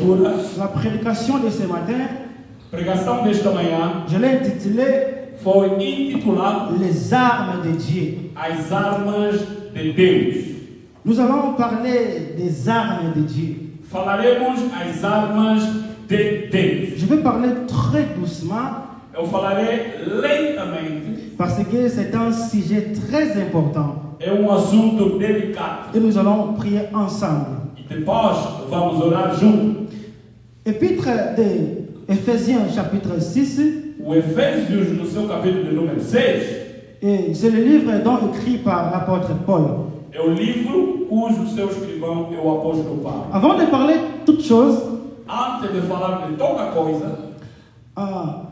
Escrituras. La prédication de ce matin, Pregação desta manhã je l'ai intitulée foi intitulada Les armes de Dieu. As Armas de Deus. Nous allons parler des armes de Dieu. Falaremos as armas de Deus. Je vais parler très doucement Eu falarei lentamente. parce que c'est un sujet très important. É assunto delicado. Et nous allons prier ensemble. E depois vamos orar juntos. Épître de Éphésiens chapitre 6, O Efésios, no seu capítulo de número 6, et c'est le livre donc écrit par l'apôtre Paul. é o livro cujo seu escrivão é o apóstolo Paulo. Avant de parler de toute chose, Antes de falar de toda coisa,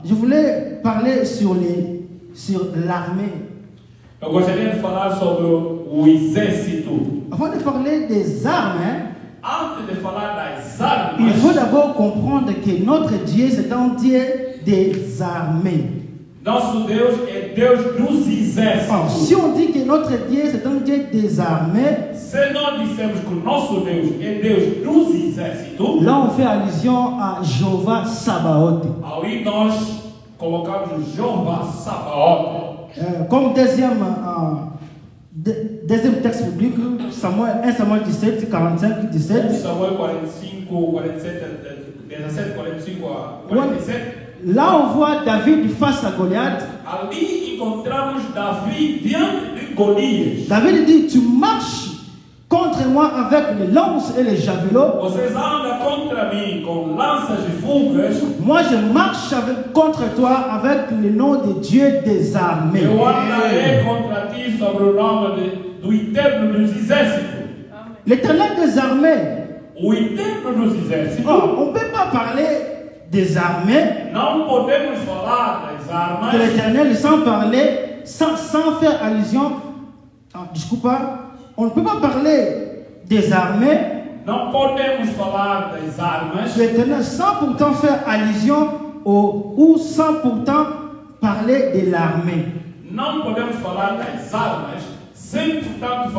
je voulais parler sur l'armée. eu gostaria de falar sobre o exército. Avant de parler des armes, Antes de falar das il faut armas, d'abord comprendre que notre Dieu, c'est un Dieu des armées. nosso Deus é Deus dos Alors, exércitos. si on dit que notre Dieu, c'est un Dieu des armées, Se nós dissermos que o nosso Deus é Deus dos exércitos, là on fait allusion à Jéhovah Sabaoth. aí nós colocamos Jeová Sabaoth. Comme deuxième texte biblique, 1 Samuel 17, 45, 17. Samuel 45, 47, 17, 45 a 47. Là on voit David face à Goliath. Ali encontramos Davi diante de Golias. David dit, tu marches contre moi avec les lances et les javelots. Vocês andam contra mim com lanças e fugas. Moi je marche contre toi avec le nom de Dieu des armées. Eu andarei contra ti sobre o nome do Eterno dos Exércitos. L'éternel des armées. O Eterno dos Exércitos. On ne peut pas parler des armées Não podemos falar das armas de l'éternel sans parler, sans faire allusion. On ne peut pas parler des armées Não podemos falar das armas de l'éternel sans pourtant faire allusion ou sans pourtant parler de l'armée. Não podemos falar das armas sem, portanto,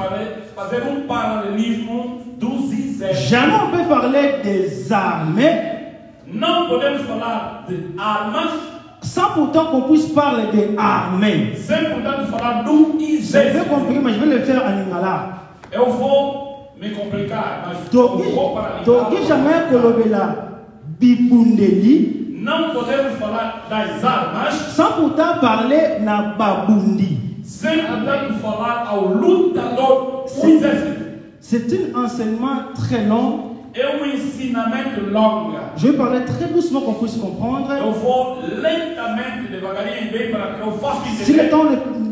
fazer paralelismo dos exércitos. Jamais on peut parler des armées Não podemos falar de armas sans pourtant qu'on puisse parler des armées. sem, portanto, falar do C'est exército. compliqué, mais je vais le faire en lingala. Eu vou me complicar, mas Donc, eu vou paralisar. jamais kolobela bibundeli Não podemos falar das armas sans pourtant parler na babundi. sem, portanto, falar ao lutador, o exército. C'est un enseignement très long. É ensinamento longo. Je vais parler très doucement qu'on puisse comprendre. Eu vou lentamente, devagarinho, bem para que eu faça Si le entender. temps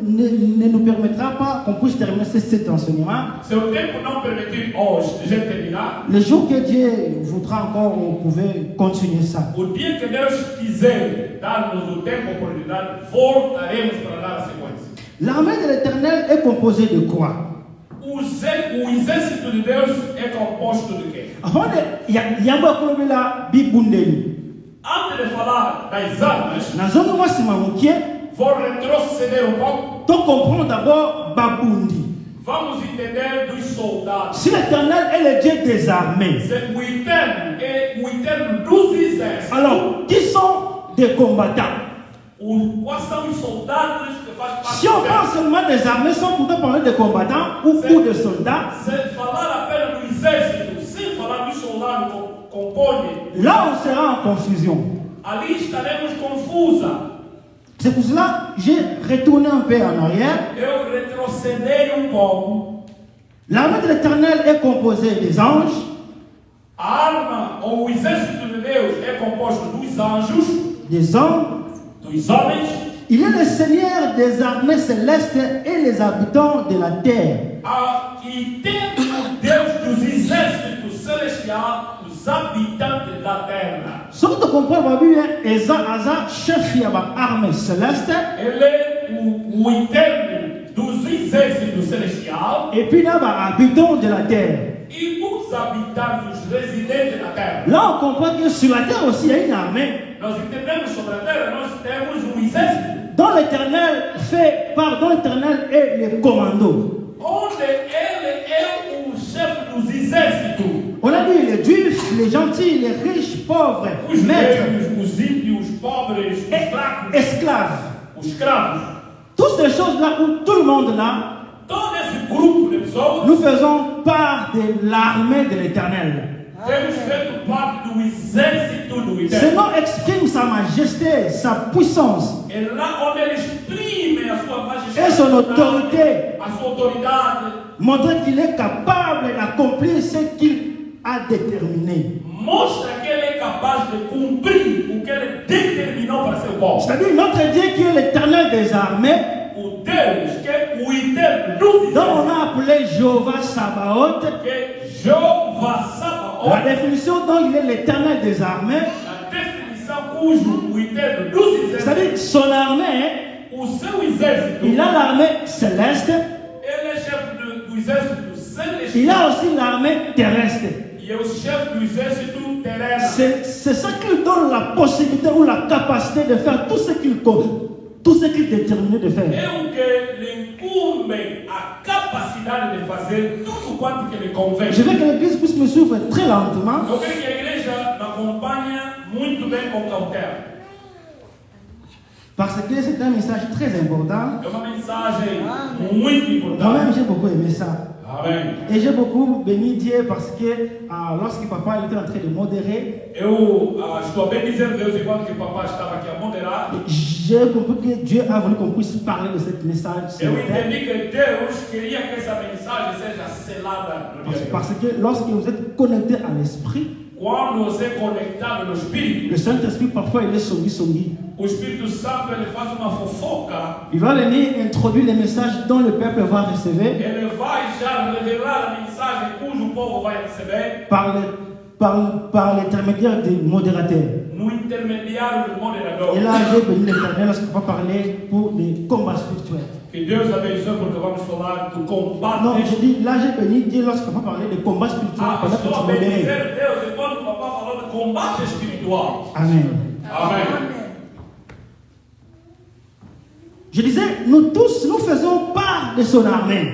ne nous permettra pas qu'on puisse terminer cet enseignement, Se o tempo não permitir hoje de gente terminar, le jour que Dieu voudra encore, on pouvait continuer ça. o dia que Deus quiser dar-nos o tempo, a oportunidade, voltaremos para dar a sequência. L'armée de l'Éternel est composée de quoi? O exército de Deus é composto de quê? Avant de yamba kolobela bibundeli. Antes de falar das armas, Nazongi moi simamukie, vou retroceder um pouco. to comprendre d'abord babundi. Vamos entender dos soldados. Si l'Éternel est le Dieu des armées, O eterno é o eterno dos exércitos. alors qui sont des combattants? Quais são os soldados que fazem parte Si on parle seulement des armées sans pourtant parler des combattants ou de soldats, Se falar apenas do exército, sem falar dos soldados que compõem, là on sera en confusion. ali estaremos confusa. C'est pour cela que j'ai retourné un peu en arrière. Eu retrocedei pouco. L'armée de l'Éternel est composée des anges, A arma, ou o exército de Deus, é composto dos anjos, des hommes. dos homens. Il est le Seigneur des armées célestes et les habitants de la terre. E tendo o Deus dos exércitos celestiais, os habitantes da terra. Ce que tu comprends, Babi, c'est un chef de l'armée céleste. Ele é o eterno dos exércitos celestiais. Et puis là, habitants de la terre. E os habitantes, os residentes da terra. Là, on comprend que sur la terre aussi, il y a une armée. Nós entendemos sobre a terra, nós temos exército. Dont l'Éternel dont l'Éternel est le commando. Onde ele é o chefe dos exércitos. On a dit les juifs, les gentils, les riches, pauvres, Os maîtres, negros, os ímpios, os pobres, os fracos, esclaves. os escravos. Toutes ces choses-là où tout le monde là, Todo esse grupo de pessoas nous faisons part de l'armée de l'Éternel. temos feito parte do exército do Ce Eterno. nom exprime sa majesté, sa puissance É lá onde ele exprime a sua et majestade, son autorité, a sua autoridade, montrant qu'il est capable d'accomplir ce qu'il a déterminé. mostra que ele é capaz de cumprir o que ele determinou para seu povo. C'est-à-dire notre Dieu qui est l'Éternel des armées, O Deus, que é o Eterno dos dont on exércitos, a appelé Jéhovah Sabaoth, que é Jeová la Sabaoth, définition dont il est l'Éternel des armées, a definição cujo o Eterno dos exércitos, c'est-à-dire son armée, o seu exército, il a l'armée céleste, ele é chefe do exército celestial il a aussi l'armée terrestre. e é o chefe do exército terrestre. C'est ça qui lui donne la possibilité ou la capacité de faire tout ce qu'il est déterminé de faire. É o que lhe incumbe a capacidade de fazer tudo quanto que lhe convém. Je veux que l'église puisse me suivre très lentement. Eu quero que a igreja me acompanhe muito bem com cautela. Parce que c'est un message très important. É uma mensagem muito importante. Moi-même, j'ai beaucoup aimé ça. Amém. Et j'ai beaucoup béni Dieu parce que lorsque papa était en train de modérer, Eu estou a bem dizer Deus enquanto que o papai estava aqui a moderar. j'ai compris que Dieu a voulu qu'on puisse parler de ce message. ce Eu matin. entendi que Deus queria que essa mensagem seja selada no dia de hoje. Parce que lorsque vous êtes connecté à l'esprit, Quando você é conectado no Espírito, le Saint-Esprit parfois il est songi. o Espírito Santo ele faz uma fofoca. Il va venir introduire les messages dont le peuple va recevoir Ele vai já revelar a mensagem cujo povo vai receber par l'intermédiaire des modérateurs. no intermediário do moderador. Et là, j'ai béni l'Éternel lorsqu'on va parler pour des combats spirituels. Que Deus abençoe porque vamos falar do combate. Non, je dis, là, j'ai béni Dieu lorsqu'on va parler des combats spirituels pendant que Estou a tu modères. bendizer Deus enquanto o papai falou de combate espiritual. Amen. Amém. Je disais, nous tous, nous faisons part de son armée.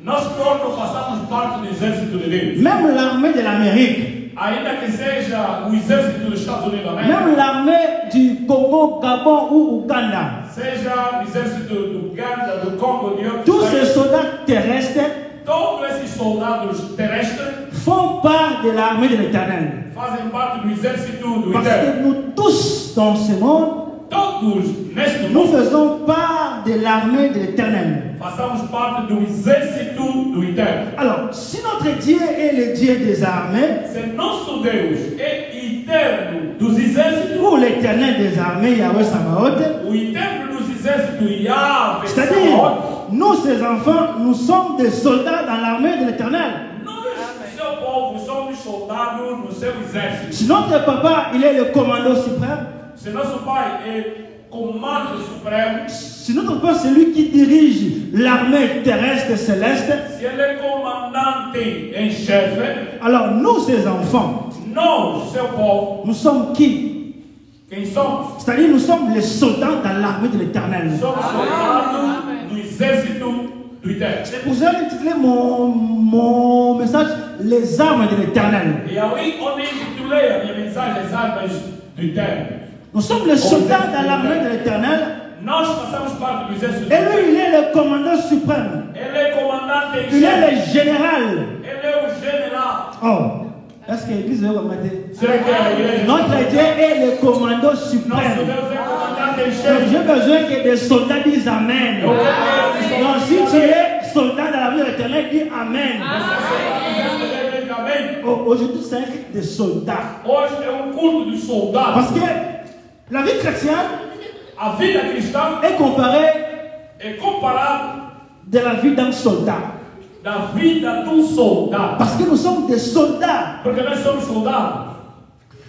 Nós todos façamos parte do exército de Deus. Même l'armée de l'Amérique, Ainda que seja o exército dos Estados Unidos da América, même l'armée du Congo, Gabon ou Ouganda, seja o exército do Uganda, do Congo, de outros tous ces países, soldats terrestres todos esses soldados terrestres font part de l'armée de l'Éternel. fazem parte do exército do Parce Eterno. que nous tous dans ce monde, Todos neste nous mundo faisons part de l'armée de l'Éternel. façamos parte do exército do Eterno. Alors, si notre Dieu est le Dieu des armées, Se nosso Deus é eterno dos exércitos, ou l'Éternel des armées, Yahweh Sabaoth, o eterno dos exércitos, Yahvé c'est-à-dire, Sabaoth, nous, ces enfants, nous sommes des soldats dans l'armée de l'Éternel. nós, seu povo, somos soldados no seu exército. Si notre papa, il est le commando suprême, Se nosso pai é comando supremo, si notre papa, c'est lui qui dirige l'armée terrestre céleste, se ele é comandante em chefe, alors nous, ces enfants, nós, seu povo, nous sommes qui? quem somos? C'est-à-dire, nous sommes les soldats dans l'armée de l'Éternel. Somos soldados do exército do Eterno. C'est pour ça que j'ai intitulé mon message Les armes de l'Éternel. E aí onde intitulei a minha mensagem As Armas do Eterno. Nous sommes les soldats dans l'armée de l'Éternel. Nós passamos parte do exército do Et Eterno. lui, il est le commandant suprême. Ele é comandante em Il est chefe. le général. Ele é o general. Oh, est-ce que l'église veut remarquer? Será que é a igreja? Notre Dieu est le commandant Nosso suprême. Deus é comandante em Donc, chefe. j'ai besoin que des soldats disent Amen. Donc, si tu es soldat dans l'armée de l'Éternel, dis Amen. Amém. Oh, aujourd'hui, c'est un culte de soldats. Hoje é culto dos soldados. Parce que la vie chrétienne A vida cristã est comparée é comparada de la vie d'un soldat. da vida de soldado. Parce que nous sommes des soldats. Porque nós somos soldados.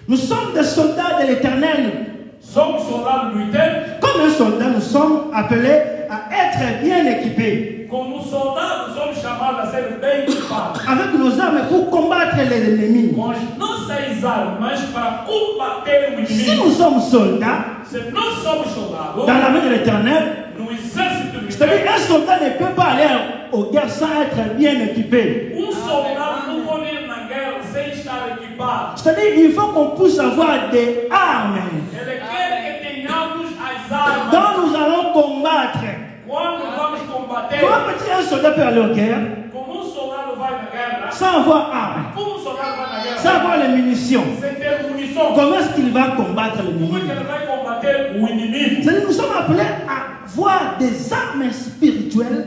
Nous sommes des soldats de l'Éternel. Somos soldados do Eterno. Comme un soldat, nous sommes appelés à être bien équipés. Como soldados, somos chamados a ser bem equipados. Avec nos armes pour combattre les ennemis. Com as nossas armas para combater o Si inimigo. nous sommes soldats Se nós somos soldados, dans l'armée de l'Éternel, no exército do c'est-à-dire Eterno, un soldat ne peut pas aller aux guerres sans être bien équipé. soldado não pode ir na guerra sem estar il parle. C'est-à-dire, il faut qu'on puisse avoir des armes E le quer que tenhamos as armas. dont nous allons combattre. Quando vamos combater, Comment un soldat peut aller en guerre como soldado vai na guerra, sans avoir armes, como soldado vai na guerra, sans avoir les munitions? sem ter munição, Comment est-ce qu'il va combattre como é l'ennemi? que ele vai combater o inimigo? C'est-à-dire, nous sommes appelés à avoir des armes spirituelles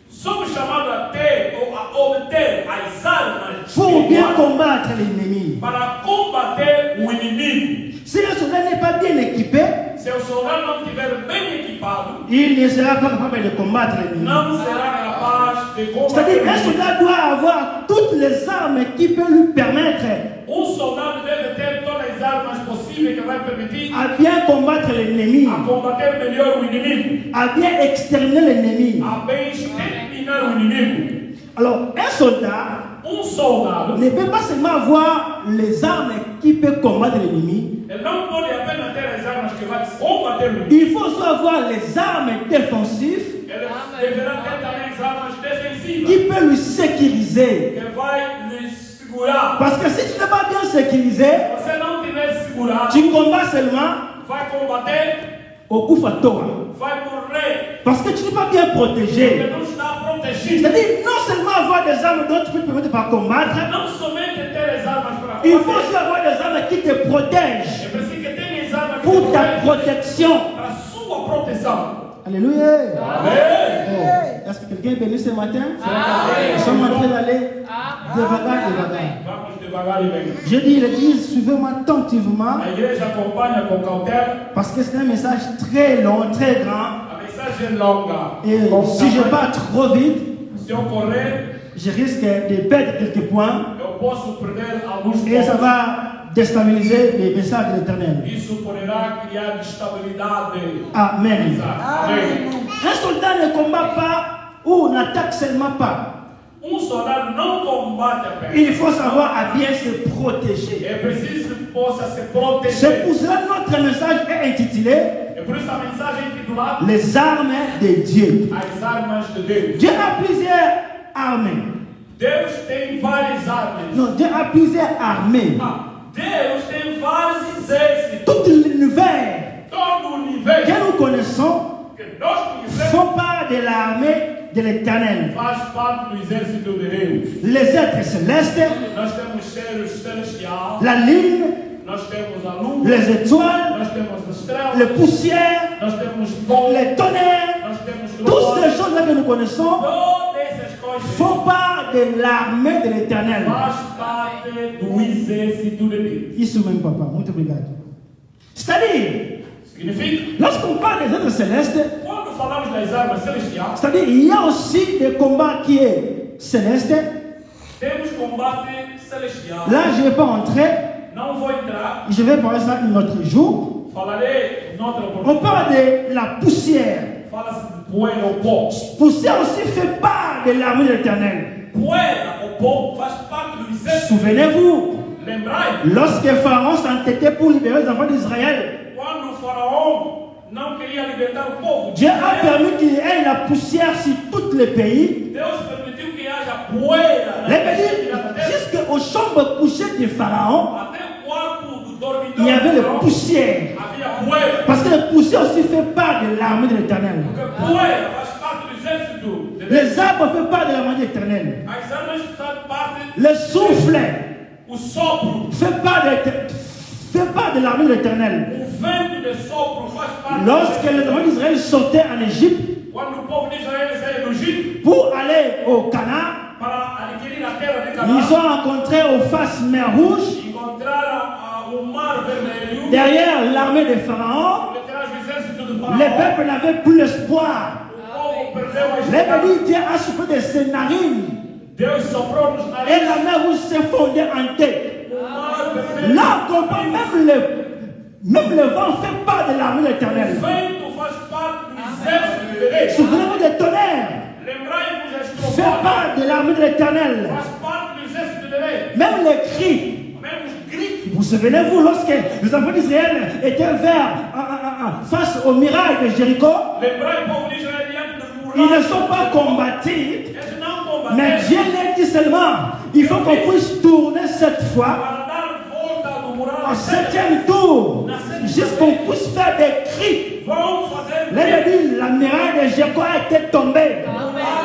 Somos chamados a ter ou a obter as armas pour bien espirituais combattre l'ennemi. para combater o inimigo. Si un soldat n'est pas bien équipé, Se o soldado não estiver bem equipado, il ne sera pas capable de combattre l'ennemi. não será capaz de C'est-à-dire, combater o un inimigo. soldat doit avoir toutes les armes qui peuvent lui permettre Soldado deve ter todas as armas possíveis que vai permitir à bien combattre l'ennemi, a combater melhor o inimigo, à bien exterminer l'ennemi. a bem eliminar o inimigo. Alors, un soldat Soldado, ne peut pas seulement avoir les armes qui peuvent combattre l'ennemi, ele não pode apenas ter as armas que vai combater o inimigo. il faut aussi avoir les armes défensives Ele deverá ter também as armas defensivas qui peuvent lui sécuriser. que vai lhe segurar. Parce que si tu n'es pas bien sécurisé, Se você não tiver segurado, tu combats seulement vai combater, au coup fatal. vai morrer, Parce que tu n'es pas bien protégé. porque não está protegido. C'est-à-dire, non seulement avoir des armes dont tu peux te permettre de combattre, Não somente ter as armas para il faut combater, aussi avoir des armes qui te protègent é preciso que tenha as armas que pour ta te protection. para a sua proteção. Alléluia. Amém. Oh, est-ce que quelqu'un est béni ce matin? Nous sommes en train d'aller devagar. Vamos devagar e bem. Je dis l'église, suivez-moi attentivement A igreja acompanha com cautela. parce que c'est un message très long, très grand. A mensagem é longa. Et Com si je tamanho. pars trop vite, Se eu correr, je risque de perdre quelques points eu posso perder alguns et ça pontos. va déstabiliser les messages de l'Éternel. Isso poderá criar instabilidade. Amen. Amém. Un soldat ne combat pas ou n'attaque seulement pas. Soldado não combate apenas. Il faut savoir à bien se protéger. É preciso que possa se C'est proteger. pour cela que notre message est intitulé É por isso a mensagem intitulada Les armes de Dieu. As Armas de Deus. Dieu a plusieurs armées. Deus tem várias armas. Non, Dieu a plusieurs armées. Deus tem vários exércitos. Tout l'univers Todo o universo que nous connaissons que nós conhecemos font part de l'armée de l'Éternel. faz parte do exército de Deus. Les êtres célestes, Nós temos seres celestiais, la lune, nós temos a lua, les étoiles, nós temos as estrelas, les poussières, nós temos fogo, les tonnerres. nós temos Toutes trovões. ces choses-là que nous connaissons Todas essas coisas font part de l'armée de l'Éternel. faz parte do exército de Deus. Isso mesmo, papa. Muito obrigado. C'est-à-dire, Significa, lorsqu'on parle des êtres célestes, quando falamos das armas celestiais, c'est-à-dire, il y a aussi des combats qui est céleste. temos combate celestial. Là, je ne vais pas entrer. Não vou entrar, Je vais parler ça un autre jour. falarei em outra On oportunidade. parle de la poussière. Fala-se de poeira ou pó. Poussière aussi fait part de l'armée de l'Éternel. Poeira ou pó faz parte do exército. Souvenez-vous, Lembrai, lorsque Pharaon s'entêtait pour libérer les enfants d'Israël, quando o faraó não queria libertar o povo, Dieu a permis qu'il y ait la poussière sur tous les pays. Deus permitiu que haja poeira Les pays, jusqu'aux chambres couchées de Pharaon, até o quarto do dormitório. il y avait do la faraó, poussière. havia poeira. Parce que la poussière aussi fait part de l'armée de l'Éternel. Porque poeira faz parte do exército de Deus. Les arbres font part de l'armée de l'Éternel. As armas fazem parte, Le souffle o sopro, fait part de l'armée de l'Éternel. o vento de sopro faz parte. Lorsque les enfants d'Israël sortaient en Égypte Quando o povo de Israel saiu do Egito pour aller au Canaan, para adquirir a terra de ils Canaã, ont rencontré au face mer Rouge, encontraram o mar vermelho. derrière l'armée de Pharaon. Atrás do exército do faraó. Les peuples n'avaient plus l'espoir. O povo perdeu a Les esperança. bénis, Dieu a soufflé de ses narines Deus soprou nos et narizes. la mer Rouge s'est fondée en deux. O mar vermelho. Là, on comprend même le vent fait part de l'armée de O l'Éternel. vento faz parte do exército de Deus. Souvenez-vous des tonnerres, Lembrai-vos das fait trombadas. part de l'armée de l'Éternel. Faz parte do exército de Deus. Même les cris. Même os gritos. Vous souvenez-vous lorsque les enfants d'Israël étaient face au miracle de Jéricho, Lembrai o povo de Israel diante do ils ne muralha. sont pas combattus, Eles não mais combateram Dieu leur dit seulement, il faut qu'on puisse tourner cette fois para dar au 7e tour, jusqu'on puisse faire des cris. Là, il dit, la muraille de Jéricho a été tombée.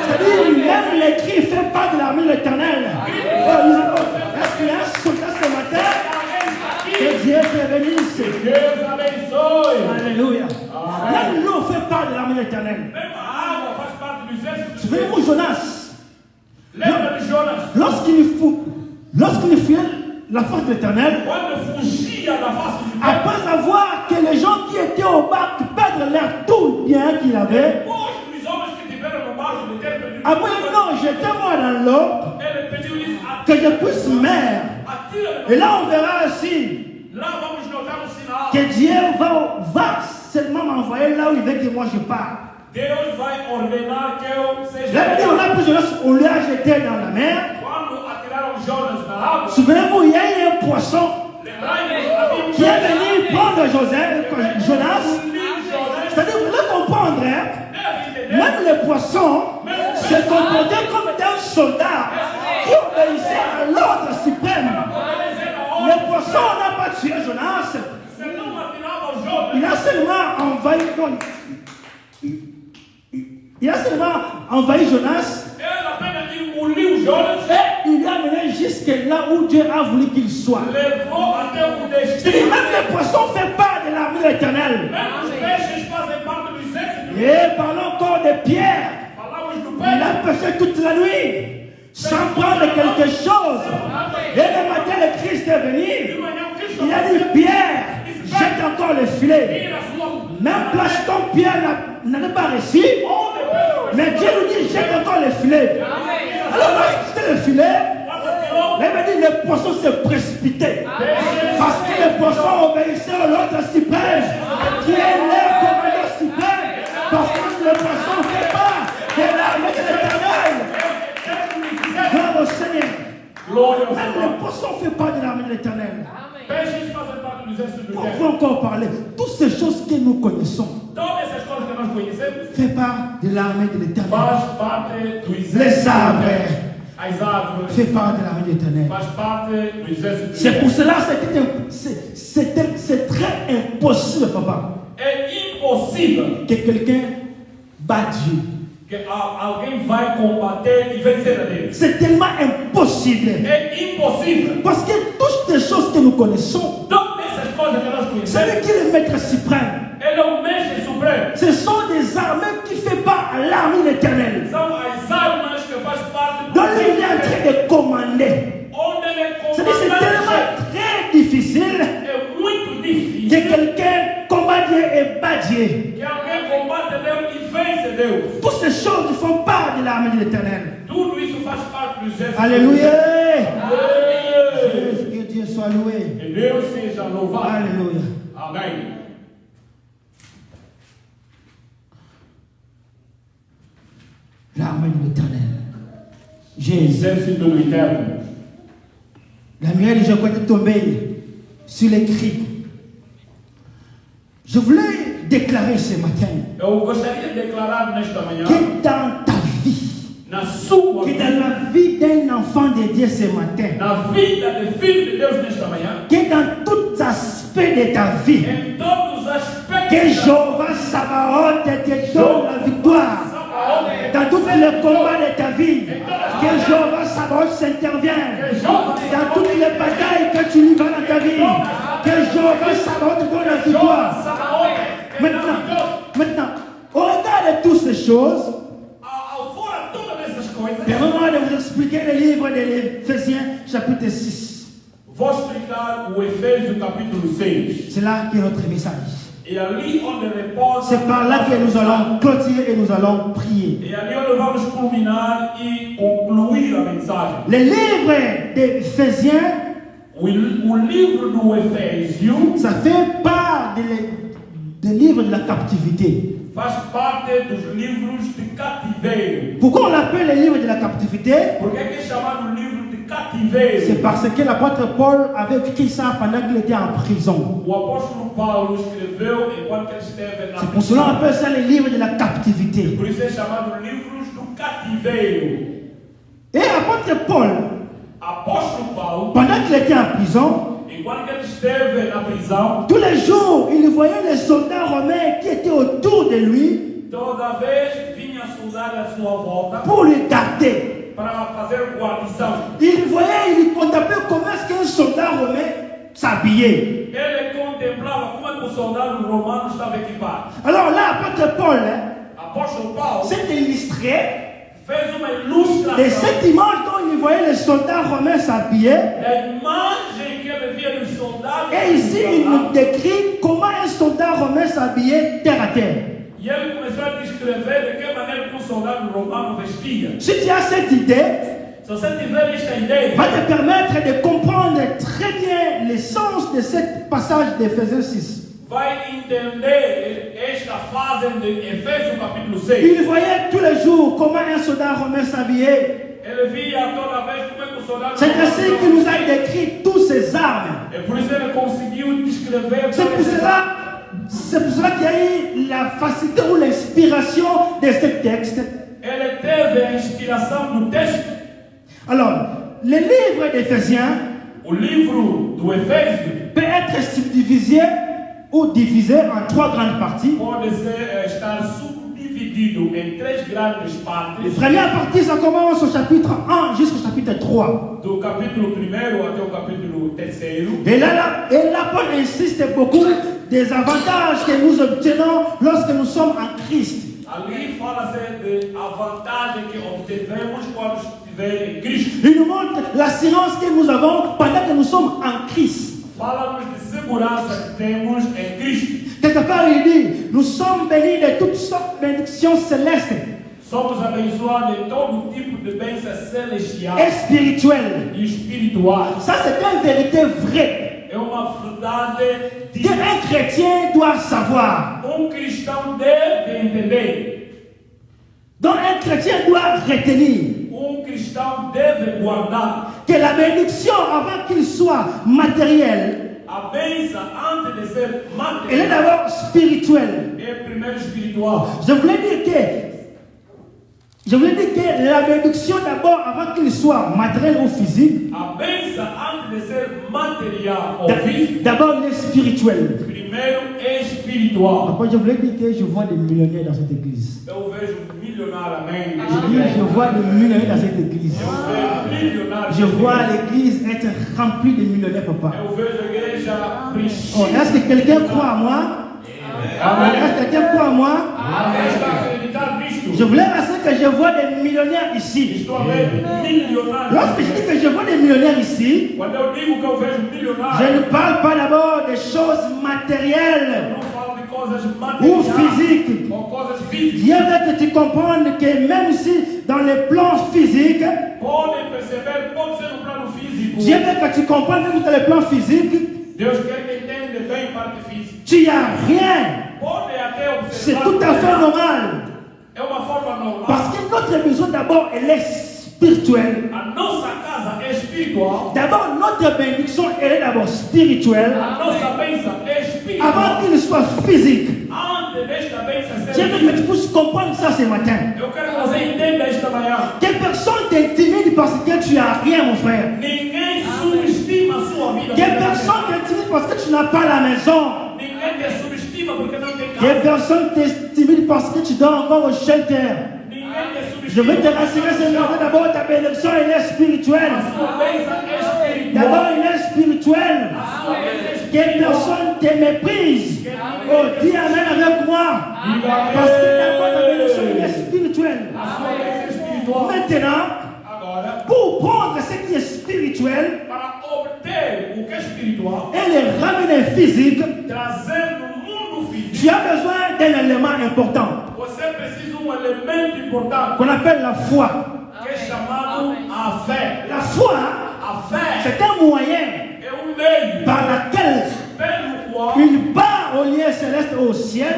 C'est-à-dire, même les cris ne font pas de l'armée de l'Éternel. Est-ce qu'il y a un soldat ce matin? Que Dieu te bénisse. Alléluia. Même l'eau fait part de l'armée de l'Éternel. Souvenez-vous Jonas. Lorsqu'il fuyait la face de l'Éternel, après avoir que les gens qui étaient au bac perdent leur tout bien qu'il avait, après non, j'étais moi dans l'eau, que je puisse mourir. Et là on verra aussi que Dieu va seulement m'envoyer là où il veut que moi je parte. Deus vai ordenar que eu seja. Là, on a pris Jonas, on l'a jeté dans la mer. Quando atiraram Jonas na água, Souvenez-vous, il y a eu un poisson qui est venu prendre Jonas. C'est-à-dire, vous devez comprendre, hein, même les poissons se comportaient comme des soldats qui obéissaient à l'ordre suprême. Les poissons n'ont pas tué Jonas. Il a seulement envahi. Il a seulement envahi Jonas. Et il l'a amené jusque là où Dieu a voulu qu'il soit. C'est-à-dire, même les poissons font part de l'armée de l'Éternel. Et parlons encore de Pierre. Il a pêché toute la nuit sans prendre quelque chose. Et le matin, le Christ est venu. Il a dit, Pierre, jette encore le filet. Même Platon, Pierre n'avait pas réussi. Mais Dieu nous dit, jette encore le filet. Alors, lorsque c'était le filet, il m'a dit, les poissons se précipitaient. Parce que les poissons obéissaient à l'ordre suprême, qui est leur commandeur suprême. Parce que les poissons ne font pas de l'armée de l'Éternel. Gloire au Seigneur. Même les poissons ne font pas de l'armée de l'Éternel. Pourquoi encore parler? Toutes ces choses que nous connaissons fait part de l'armée de l'Éternel. Les arbres fait part de l'armée de l'Éternel. C'est pour cela c'est très impossible, papa, que quelqu'un bat Dieu. C'est tellement impossible. Parce que toutes ces choses que nous connaissons, c'est lui qui est le maître suprême. Ce sont des armées qui font part à l'armée de l'Éternel. Donc lui, il est en train de commander. C'est-à-dire c'est tellement très difficile que quelqu'un combat Dieu et bat Dieu. Toutes ces choses font part de l'armée de l'Éternel. Alléluia. Que Dieu soit loué. Alléluia. Amen. L'armée de l'Éternel. Jésus. La muraille de Jéricho est tombée sur les cris. Je voulais déclarer ce matin que dans ta vie, que dans la vie d'un enfant de Dieu ce matin, que dans tout aspect de ta vie, que Jéhovah Sabaoth te donne la victoire. Dans tous les combats de ta vie, que Jéhovah Sabaoth s'intervienne. Dans toutes les batailles que tu livres dans ta vie, que Jéhovah Sabaoth te donne la victoire. Maintenant, au regard de toutes ces choses, permettez-moi de vous expliquer le livre de l'Éphésiens, chapitre 6. C'est là qui est notre message. C'est par là que nous allons clôturer et nous allons prier. Le livre d'Éphésiens, ça fait part des livres de la captivité. Pourquoi on l'appelle le livre de la captivité? C'est parce que l'apôtre Paul avait écrit ça pendant qu'il était en prison. C'est pour cela qu'on appelle ça le livre de la captivité. Et l'apôtre Paul, pendant qu'il était en prison, quando ele esteve na prisão, tous les jours, il voyait les soldats romains qui étaient autour de lui toda vez vinha soldado à sua volta pour lui garder. para fazer guarnição. Il voyait, il contemplait comment est-ce qu'un soldat romain s'habillait. Ele contemplava como é que o soldado romano estava equipado. Alors là, l'apôtre Paul Apóstolo Paulo s'est illustré fez uma de ilustração cette image dont il voyait les soldats romains s'habiller. da imagem que ele via dos soldados. Et ici, il nous décrit comment un soldat romain s'habillait terre à terre. E ele começou a descrever de que maneira que um soldado romano vestia. Si tu as cette idée, Se você tiver esta ideia, va te permettre de comprendre très bien l'essence de ce passage d'Éphésiens 6. vai entender esta fase de Efésios capítulo 6. Il voyait tous les jours comment un soldat romain s'habillait. Ele via toda vez como é que o soldado C'est romano ainsi qu'il nous a décrit toutes ses armes. É por isso ele conseguiu descrever C'est pour todas essas. cela qu'il y a eu la facilité ou l'inspiration de ce texte. Ele teve a inspiração do texto. Alors, le livre d'Éphésiens O livro do Efésio peut être subdivisé ou divisé en trois grandes parties. pode estar subdividido em três grandes La partes, première partie, ça commence au chapitre 1 jusqu'au chapitre 3. do capítulo 1 até o capítulo 3. Et là, Paul insiste beaucoup des avantages que nous obtenons lorsque nous sommes en Christ. Ali fala-se de a vantagem que obtivemos quando estiver em Cristo. Il nous montre l'assurance que nous avons pendant que nous sommes en Christ. Fala-nos de segurança que temos em Cristo. Quelque part, il dit, nous sommes bénis de toutes sortes de bénédictions célestes Somos abençoados de todo tipo de bênçãos celestiais et spirituelles. e espirituais. Ça, c'est une vérité vraie É uma verdade qu'un chrétien doit savoir, cristão deve entender. dont un chrétien doit retenir. Cristão deve guardar. Que la bénédiction, avant qu'il soit matériel, A bênção, antes de ser elle est material, d'abord spirituelle. é primeiro espiritual. Je voulais dire que la bénédiction d'abord, avant qu'il soit matériel ou physique, A bênção, antes de ser material ou físico, d'abord il est spirituel. primeiro é espiritual. Après, je voulais dire que je vois des millionnaires dans cette église. Eu vejo milionário, amém. Je vois des millionnaires dans cette église. Eu vejo milionário. Je vois l'église être remplie de millionnaires, papa. Eu vejo a igreja Oh, preenchida. est-ce que quelqu'un croit à moi? Est-ce que quelqu'un croit à moi? Amém. Está acreditado nisto? Je voulais rassurer que je vois des millionnaires ici. Estou a ver milionários. Lorsque je dis que je vois des millionnaires ici, Quando eu digo que eu vejo je milionários, ne parle pas d'abord des choses matérielles não falo de coisas ou materiais physiques. ou coisas físicas. Dieu veut que tu comprennes que même si dans les plans physiques, Podem perceber, pode ser no plano físico. Dieu veut que tu comprennes même dans les plans physiques, Deus quer que entenda bem parte física. tu n'y as rien. Pode até C'est observar. tout à fait normal. É uma forma normal. Parce que notre besoin d'abord, elle est spirituelle. A nossa casa é espiritual. D'abord, notre bénédiction, elle est d'abord spirituelle. A nossa bênção é espiritual. Avant qu'il soit physique. Antes desta bênção Dieu ser veut que tu puisses comprendre ça ce matin. eu quero que você entenda esta manhã. Que personne t'intimide parce que tu n'as rien, mon frère. Ninguém subestima a sua vida. Que personne t'intimide parce que tu n'as pas la maison. Ninguém te subestima porque não tem Que casa. personne t'intimide parce que tu dors encore au shelter. Ninguém te Je subestima. veux te rassurer ce matin, d'abord ta bénédiction, elle est spirituelle. A sua bênção é espiritual. D'abord, elle est spirituelle. A sua bênção é Que espiritual. personne te méprise. Oh, dis Amen avec moi. Parce que d'abord ta bénédiction, elle est spirituelle. A sua bênção é espiritual. Maintenant, Agora, pour prendre ce qui est spirituel para obter o que é espiritual, et le ramener physique, trazer no mundo tu físico, as besoin d'un élément important você precisa elemento importante qu'on appelle la foi. que é chamado a fé. La foi, A fé c'est un moyen é meio par lequel pelo qual il part au lieu céleste au ciel,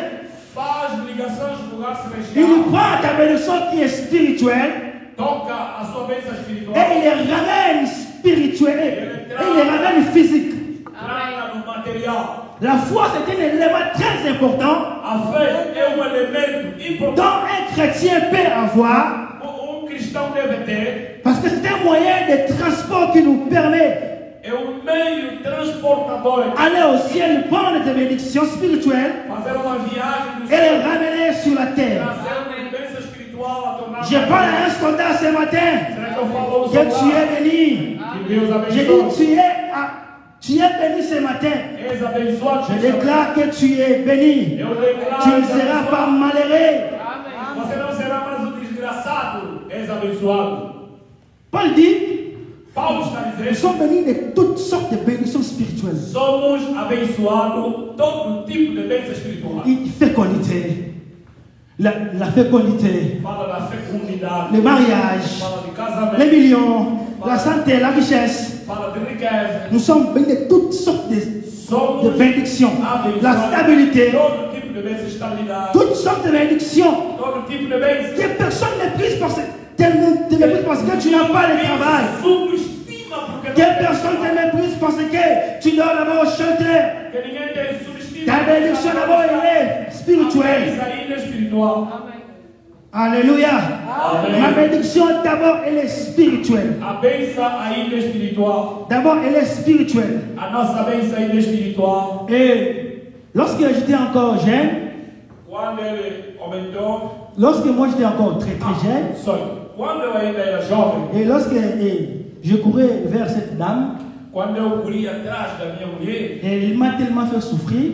faz ligações de lugar il celestial, prend ta bénédiction qui est spirituelle toca a sua bênção et espiritual, il les ramène spirituelle et il les ramène physique. traga no material. La foi, c'est un élément très important A fé é elemento importante dont un chrétien peut avoir que cristão deve ter. parce que c'est un moyen de transport qui nous permet É meio transportador. Aller au ciel, prendre des bénédictions spirituelles Fazer uma viagem do et les céu. ramener sur la terre. Trazer uma bênção espiritual a tornar. Je parle à un soldat ce matin Será que eu falo aos que tu soldados? es béni. Que Deus Je abençoe. dis, tu es béni ce matin. És abençoado. Je déclare que tu es béni. Eu declaro. Tu ne seras pas malheureux. Você não será mais um desgraçado. És abençoado. Paul dit, Paulo está nous dizendo. sommes bénis de toutes sortes de bénédictions spirituelles. Somos abençoados todo tipo de bênção espiritual. Il fécondité, la fécondité, Fala da fecundidade. le mariage, Fala de casamento. les millions, la santé, la richesse. Fala de riqueza. Nous sommes bénis de toutes sortes de Somos bénédictions. abençoados. La stabilité, Todo tipo de bênção, estabilidade. toutes sortes de bénédictions Todo tipo de bênção. que personne ne prise parce que tu n'as pas le travail. Subestima porque Que personne te méprise parce que tu dois d'abord chanter. que ninguém tem subestima. Ta bénédiction d'abord elle est spirituelle. Isso ainda é espiritual. Alléluia. Amen. Ma bénédiction d'abord elle est spirituelle. A bênção ainda é espiritual. D'abord elle est spirituelle. A nossa bênção ainda é espiritual. Et lorsque j'étais encore jeune, Quando ele aumentou, lorsque moi j'étais encore très jeune, quando eu ainda era jovem, et lorsque je courais vers cette dame, quando eu corria atrás da minha mulher, et il m'a tellement fait souffrir,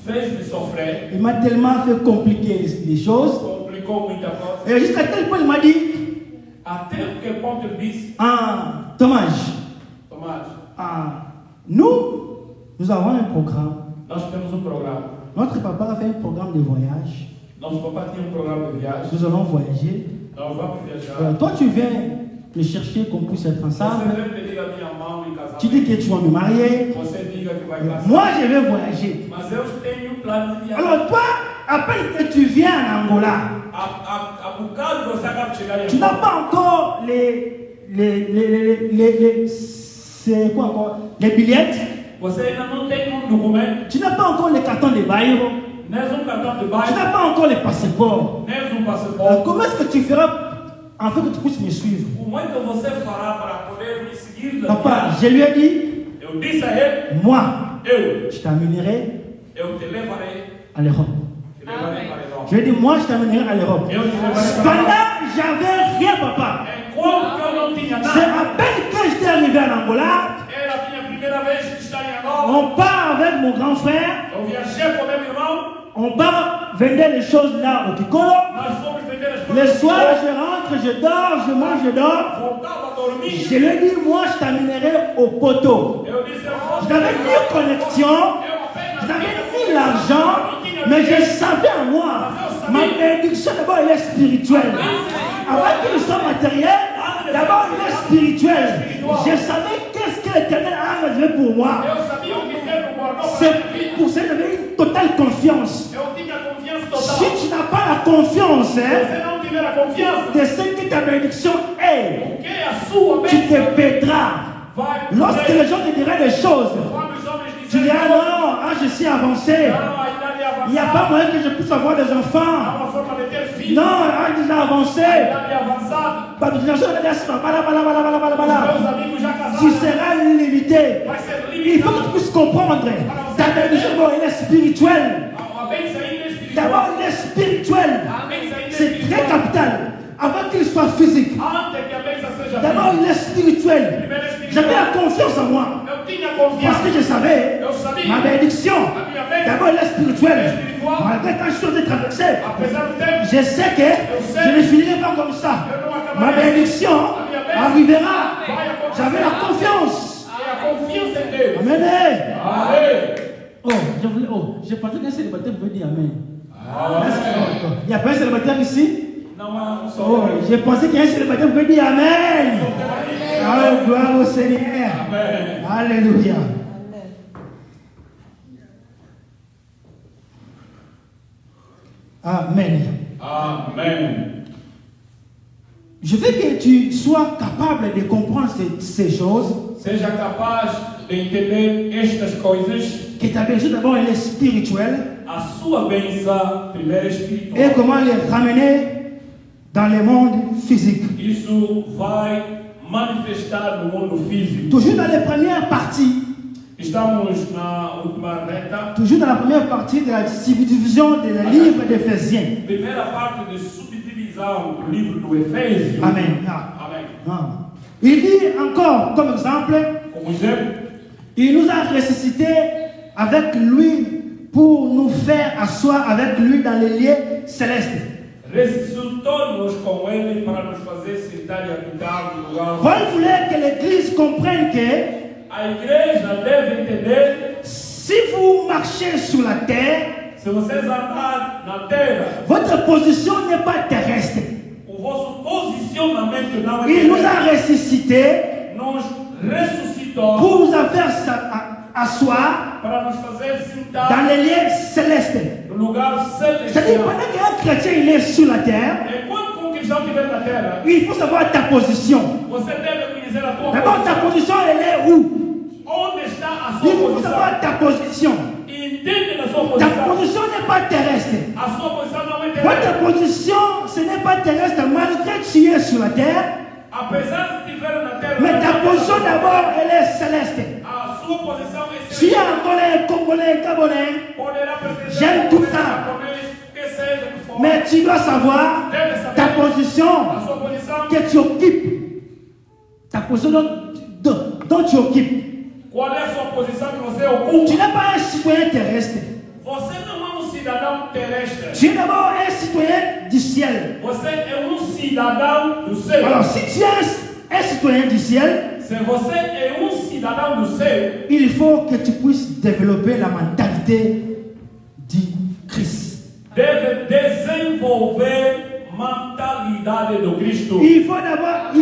fez-me sofrer, il m'a tellement fait compliquer les choses, complicou muita coisa. et jusqu'à tel point il m'a dit, Até que ponto ele disse, Tomás, Tomás, nous avons un programme. nós temos programa. Notre papa a fait un programme de voyage. Nosso papai tinha programa de viagem. Nous allons voyager. Nós vamos viajar. Toi, tu viens me chercher qu'on puisse être Você ensemble. vem pedir a minha mão em casamento. Tu dis que tu vas me marier. Você diga que vai casar. Moi, je vais voyager. Mas eu tenho plano de viagem. Alors, toi, à peine que tu viens en Angola, A bocado você acaba de chegar em tu n'as pas encore c'est quoi encore? Les billets. Você ainda não tem documento, Tu n'as pas encore les cartons de bairro. nem cartão de Tu bairro, n'as pas encore les passeports. nem passaporte. Comment est-ce que tu feras afin que tu puisses me suivre? Como é que você fará para poder me seguir da Papa, viagem? je lui ai dit, Eu disse a ele, moi, eu je t'amènerai te levarei, à l'Europe. te levarei para a Europa. Je lui ai dit, moi, je t'amènerai à l'Europe. Eu te levarei para a Europa. Cependant, j'avais rien, papa. Enquanto eu não tinha C'est nada, à peine que j'étais arrivé en Angola, era a minha primeira vez que estava em Angola. on part avec mon grand frère, Eu viajei com meu irmão, on part vendre les choses là au Kikolo. nós fomos vender as Le coisas. soir, je rentre, je dors, je mange, je dors. Voltava a dormir. Je lui ai dit, moi, je t'amènerai au poteau. Eu disse, eu Je n'avais ni connexion, je n'avais ni l'argent, mais je savais en moi. Ma bénédiction, d'abord, elle est spirituelle. Avant qu'il soit matériel, d'abord, elle est spirituelle. Je savais qu'est-ce que l'Éternel a réservé pour moi. Eu sabia o que Deus guardou para C'est minha vida. pour ça que j'avais une totale confiance. Eu tinha confiança Si total. tu n'as pas la confiance Se você não tiver a confiança, de ce que ta bénédiction est, o que é a sua tu te bênção perdras. vai Lorsque les gens te diront des choses, Quando os homens tu disserem, diras non, je suis avancé. não, a idade é Il n'y a pas avançada, moyen que je puisse avoir des há enfants. uma forma de ter filhos, Non, déjà avancé. a idade é avançada, os meus amigos já Tu casaram, seras limité. vai ser Il faut que tu limitado. puisses comprendre. Ta bénédiction, elle est spirituelle. A bênção ainda é espiritual. D'abord, elle est spirituelle. A bênção ainda é C'est très espiritual. capital. Avant qu'il soit physique. Antes que a bênção seja D'abord, física, il est spirituel. primeiro é J'avais espiritual. la confiance en moi. Eu tinha Parce confiança. que je savais, Eu sabia. ma bénédiction, A minha bênção, d'abord, elle est spirituelle. Spiritual. Malgré tant de choses de traverser, apesar do tempo, je sais que je ne finirai pas comme ça. eu não Ma acabaria. bénédiction arrivera. J'avais la confiance. E a confiança em Deus. Amen. Amém. J'ai pensé qu'un célibataire pouvait dire Amen. Amém. Il n'y a pas un célibataire ici? Não há um só. Oh, j'ai pensé qu'un célibataire pouvait dire Amen. Oh, gloire au Seigneur. Amém. Alléluia. Amen. Amém. Je veux que tu sois capable de comprendre ces choses. Seja capaz de entender estas coisas. Que ta bénédiction d'abord elle est spirituelle. A sua bênção primeiro é Et espiritual. comment les ramener dans le monde physique. Isso vai manifestar no mundo físico. Toujours dans les premières parties, Estamos na última reta, toujours dans la première partie de la subdivision du livre d'Éphésiens. primeira parte de subdivisão do livro do Efésios. Amen. Amém. Il dit encore, comme exemple, Como exemplo, il nous a ressuscités avec lui pour nous faire asseoir avec lui dans les lieux célestes. ressuscitou-nos com ele para nos fazer sentar e habitar no lugar. Paul voulait que l'Église comprenne que A igreja deve entender, si vous marchez sur la terre, se vocês andar na terra, votre position n'est pas terrestre. o vosso posicionamento não é Il nous terrestre. a ressuscités Nos ressuscitou pour nous faire asseoir para nos fazer sentar dans les lieux célestes. no lugar C'est-à-dire, celestial. pendant qu'un chrétien il est sur la terre, Enquanto um cristão estiver na terra, il faut savoir ta position. você deve conhecer a tua D'abord, ta posição. position, elle est où? Onde está a Il sua faut posição? savoir ta position. Entende na sua Ta posição. position n'est pas terrestre. A sua posição não é Votre terrestre. position, ce n'est pas terrestre malgré que tu es sur la terre, Apesar de estiver na terra, mais ta position d'abord, elle est céleste. a sua posição é Tu es celestial. angolais, congolais, gabonais, Poderá pertencer J'aime a tout qualquer ça. japonês, que seja que for. mais tu dois savoir Deve saber ta position a sua posição. que tu occupes. Ta position dont tu occupes. Qual é a sua posição que você Tu ocupa? n'es pas un citoyen terrestre. Você não é um cidadão terrestre. Tu es d'abord un citoyen du ciel. Você é um cidadão do céu. Alors, si tu es un citoyen du ciel, Se você é um cidadão do céu, il faut que tu puisses développer la mentalité du Christ. deve desenvolver mentalidade do Cristo. Il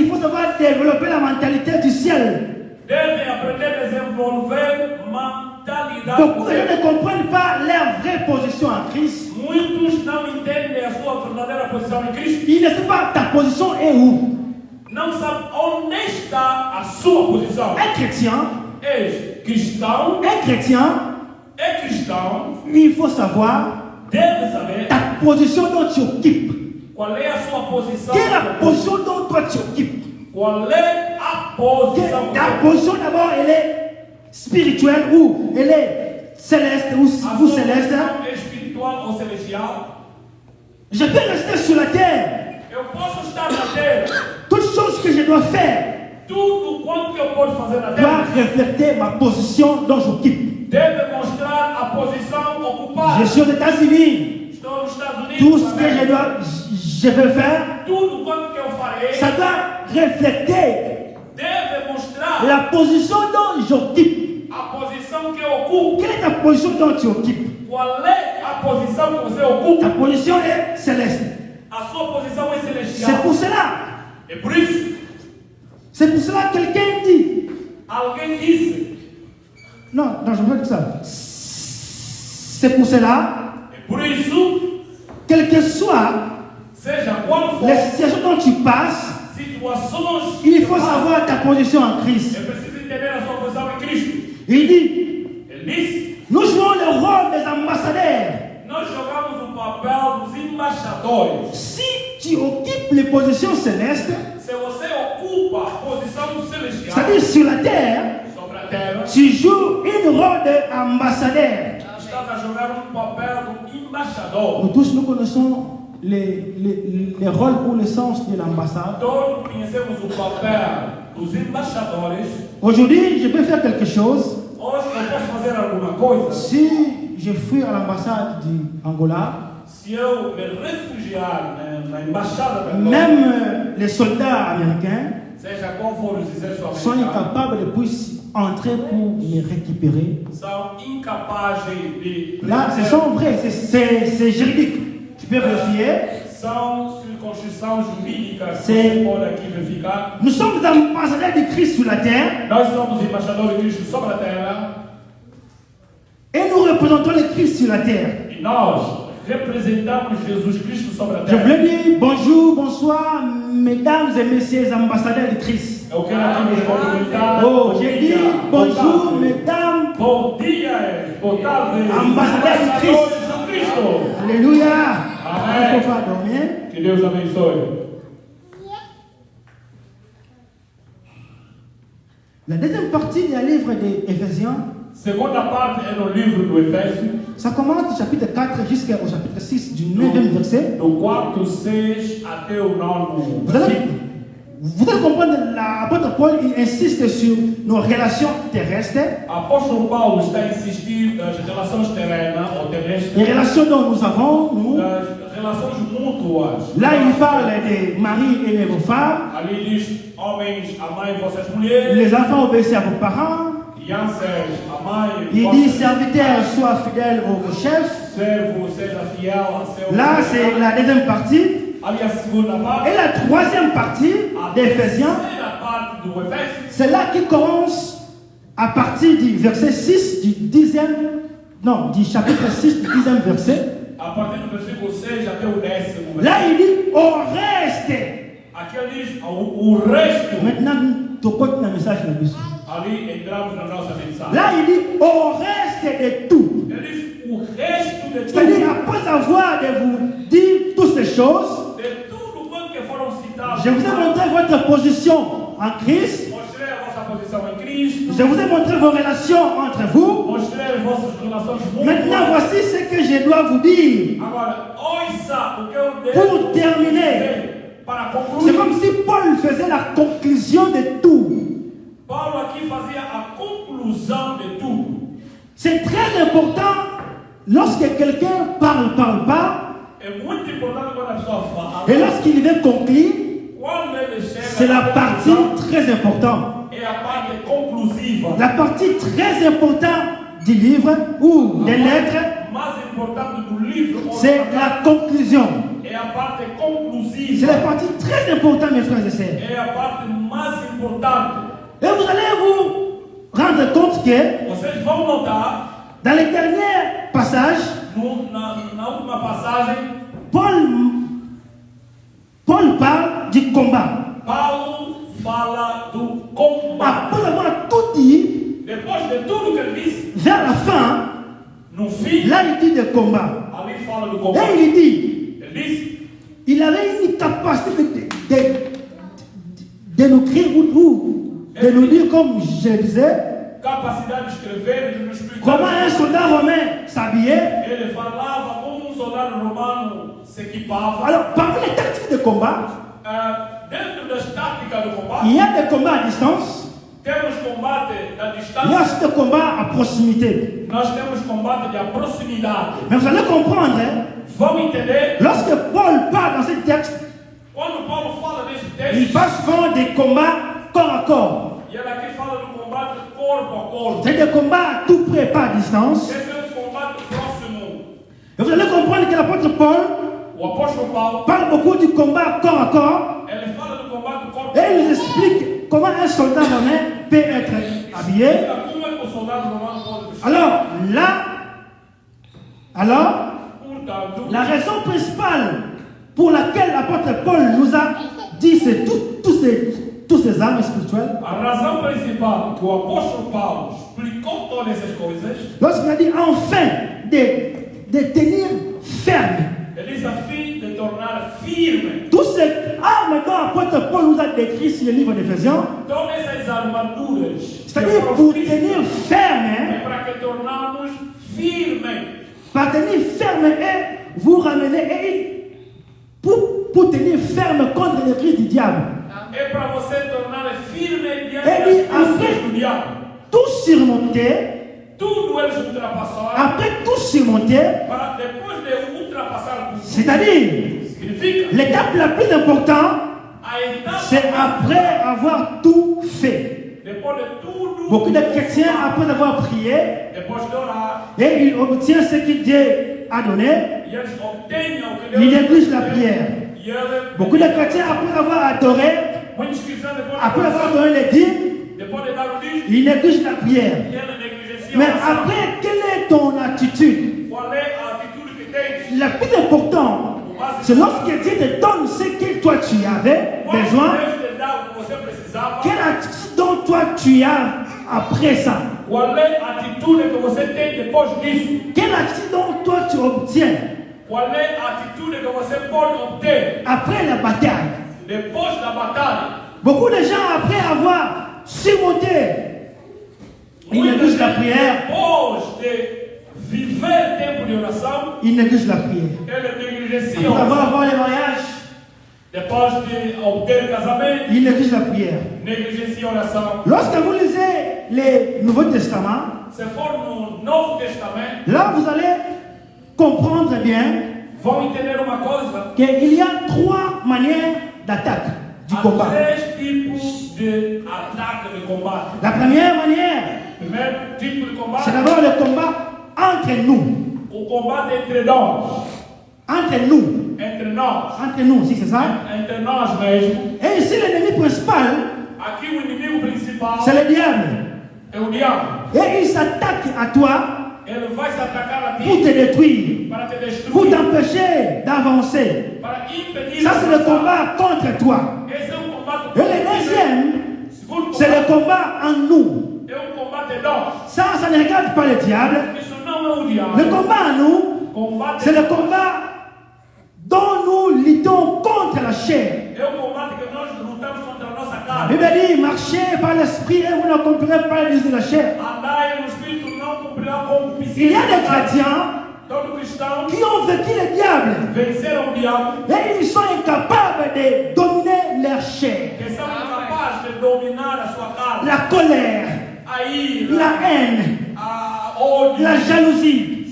faut savoir développer la mentalité du ciel. Deve aprender a desenvolver mentalidade Beaucoup do de gens céu. ne comprennent pas leur vraie position en Christ. Muitos não entendem a sua verdadeira posição em Cristo. Ils ne savent pas ta position est où. Não sabem onde está a sua posição. Un chrétien, És cristão, é cristão, il faut savoir deve saber ta position dont tu occupes. qual é a sua posição. Quelle est la position dont toi tu occupes? Qual é a posição que Ta você position d'abord, elle est spirituelle ou elle est céleste ou A vous sua céleste. posição é espiritual ou celestial? Je peux rester sur la terre. Eu posso estar na terra. Toutes choses que je dois faire Tudo quanto que eu posso fazer na doit terra refléter ma position dont j'occupe. deve mostrar a posição ocupada. Je suis aux États-Unis. Estou nos Estados Unidos. Tout ce que também. je veux faire, Tudo quanto que eu farei ça doit refléter deve mostrar la position dont j'occupe. a posição que eu ocupo. Quelle est ta position dont tu occupes? Qual é a posição que você Ta ocupa? position est céleste. A sua posição é C'est celestial. pour cela. É por isso, C'est pour cela que quelqu'un dit. alguém disse, Non, je veux dire ça. C'est pour cela, é por isso, quel que soit seja qual for les situations dont tu passes, situações, il faut savoir ta position en Christ. é preciso entender a sua posição em Cristo. Il dit, Ele disse, nous jouons le rôle des ambassadeurs. nós jogamos o papel dos embaixadores. Si tu occupes les positions célestes, Se você ocupa a posição celestial c'est-à-dire sur la terre, sobre a terra, tu joues un rôle d'ambassadeur. estás a jogar um papel do embaixador. Nous tous, nous connaissons les rôles ou le sens de l'ambassade. Todos conhecemos o papel dos embaixadores. Aujourd'hui, je peux faire quelque chose. Hoje eu posso fazer alguma coisa. Si je fuis à l'ambassade d'Angola, Se eu me refugiar na embaixada da Angola, même les soldats américains seja qual for os exércitos sont americanos, incapables de puisse entrer pour me récupérer. são incapazes de Là, ce sont vrais, c'est juridique. Tu peux vérifier. são circunstâncias jurídicas que C'est- você pode aqui verificar. Nous sommes ambassadeurs de Christ sur la terre Nós somos embaixadores de Cristo sobre a terra et nous représentons le Christ sur la terre. e nós representamos Jesus Cristo sobre a Je terra. voulais dire bonjour, bonsoir, mesdames et messieurs ambassadeurs de Christ. Eu quero aqui nos cumprimentar. Oh, Bom j'ai dia, dit boa bonjour, tarde. mesdames. Bom dia, boa tarde, Ambassador de Cristo. de Cristo. Alléluia. Amen. Il faut pas dormir. Que Deus abençoe. La deuxième partie du livre d'Éphésiens, Segunda parte é no livro do Efésio, ça commence du chapitre 4 jusqu'au chapitre 6 du 9e verset. do 4, 6 até o 9 Vous allez comprendre, l'apôtre Paul il insiste sur nos relations terrestres, Apóstolo Paulo está a insistir nas relações terrenas ou terrestres, les relations dont nous avons, nous. das relações mútuas. Là, il parle des maris et vos femmes, Ali diz: homens, amai vossas mulheres, les enfants obéissez à vos parents. crianças, amai Il vossos dit serviteurs, soient fidèles aux chefs. servos, seja fiel a seu. Là, c'est la deuxième partie. Ali a segunda parte. Et la troisième partie d'Éphésiens, Terceira parte do Efésio, c'est là qui commence à partir du verset 6 du chapitre 6 du 10e verset. a partir do versículo 6 até o 10º. Là, il dit au reste. Aqui ele diz: o resto. Maintenant, tu comptes le message de Dieu. Ali entramos na nossa mensagem. Là, il dit au reste de tout. Ele diz: o resto de C'est-à-dire, tudo, après avoir de vous dire toutes ces choses, de tudo quanto que foram citados, je vous ai montré votre position en Christ. mostrei a vossa posição em Cristo, Je vous ai montré vos relations entre vous. mostrei as vossas relações Maintenant, mútuas. voici ce que je dois vous dire. Agora, ouça o que eu Pour devo terminer, dizer para c'est concluir. comme si Paul faisait la conclusion de tout. Paulo aqui fazia a conclusão de tudo. C'est très important lorsque quelqu'un parle pas, É muito importante quando a pessoa fala. et lorsqu'il veut conclure, Quando ele chega, c'est la à partie conclusão, très importante. é a parte conclusiva. La partie très importante du livre ou des lettres, Mais importante do livro c'est la conclusion. é a parte C'est conclusiva. la partie très importante, mes frères et sœurs. É a parte mais importante. Et vous allez vous rendre compte que Vocês vão notar, dans les derniers passages, na última passagem, Paul parle du combat. Paulo fala do combate. Après avoir tout dit, Depois de tudo que ele disse, vers la fin, no fim, là il dit de combat. ali fala do Et combate. il dit, Ele disse: il avait une capacité de nous crier ou de nous dire, comme je disais, capacidade de escrever e de nos explicar. comment un soldat romain s'habillait. Ele falava como soldado romano se equipava. Alors, parmi les tactiques de combat, Dentro das táticas do combate, il y a des combats à distance, temos combate da il y a distância, aussi des combats à proximité. nós temos combate da proximidade. Mais vous allez comprendre, hein, Vão entender, lorsque Paul parle dans ce texte, quando Paulo fala desse il texto, parle souvent des combats corps à corps. e ele aqui fala do combate corpo a corpo. C'est des combats à tout près, pas à distance. Esse é um combate próximo. Et vous allez comprendre que l'apôtre Paul O apóstolo Paulo, parle beaucoup du combat corps à corps ele fala do combate corpo a et il corpo. nous explique comment un soldat romain peut être habillé. Como é que o soldado romano pode vestir? Alors, Portanto, la raison principale pour laquelle l'apôtre Paul nous a dit c'est tous ces armes spirituelles, a razão principal que o apóstolo Paulo explicou todas essas coisas, lorsqu'il a dit enfin de tenir ferme ele diz a fim de tornar firme toutes ces armes dont l'apôtre Paul nous a décrit sur le livre d'Éphésiens, todas essas armaduras. que c'est-à-dire foram pour escritas, tenir ferme, hein, é para que tornarmos firmes. par tenir ferme et vous ramener et pour tenir ferme contre les cris du diable. É para você tornar firme diante Ele das forças après- do diabo. Tout surmonter, Tudo eles ultrapassaram après tout surmonter, para depois de ultrapassar tudo. c'est-à-dire Significa l'étape la plus importante, a etapa c'est après avoir tout fait. depois de tudo, Beaucoup de chrétiens, après avoir prié, depois de orar, et ils obtiennent ce que Dieu a donné, e eles obtenham o que Deus ils négligent la prière. E eles, Beaucoup de chrétiens, après avoir adoré, muitos cristãos depois après avoir de donné les dîmes, depois de dar o dízimo, ils négligent la prière. eles negligenciam Mais a oração. après, quelle est ton attitude? Qual é a atitude que tens? Le plus important, c'est lorsque Dieu te donne ce que toi tu avais Quando besoin, Deus te dá o que você precisava, quelle attitude dont toi tu as après ça? qual é a atitude que você tem depois disso? Quelle attitude dont toi tu obtiens Qual é a atitude que você pode obter après la bataille? depois da batalha? Beaucoup de gens, après avoir surmonter. Il néglige la prière. Il néglige la prière. Pour avoir les mariages, il néglige la prière. Lorsque vous lisez le Nouveau Testament, là vous allez comprendre bien qu'il y a 3 manières d'attaque du combat. La première manière, c'est d'abord le combat entre nous. Entre nous, si c'est ça. Et ici l'ennemi principal, c'est le diable. Et il s'attaque à toi pour te détruire, pour t'empêcher d'avancer. Ça c'est le combat contre toi. Et le deuxième, c'est le combat en nous. Ça ne regarde pas le diable. Le combat en nous, c'est le combat dont nous luttons contre la chair. La Bible dit, marchez par l'esprit et vous n'accomplirez pas les désirs de la chair. Il y a des chrétiens qui ont vaincu le diable et ils sont incapables de dominer leur chair. La colère, la haine, la jalousie.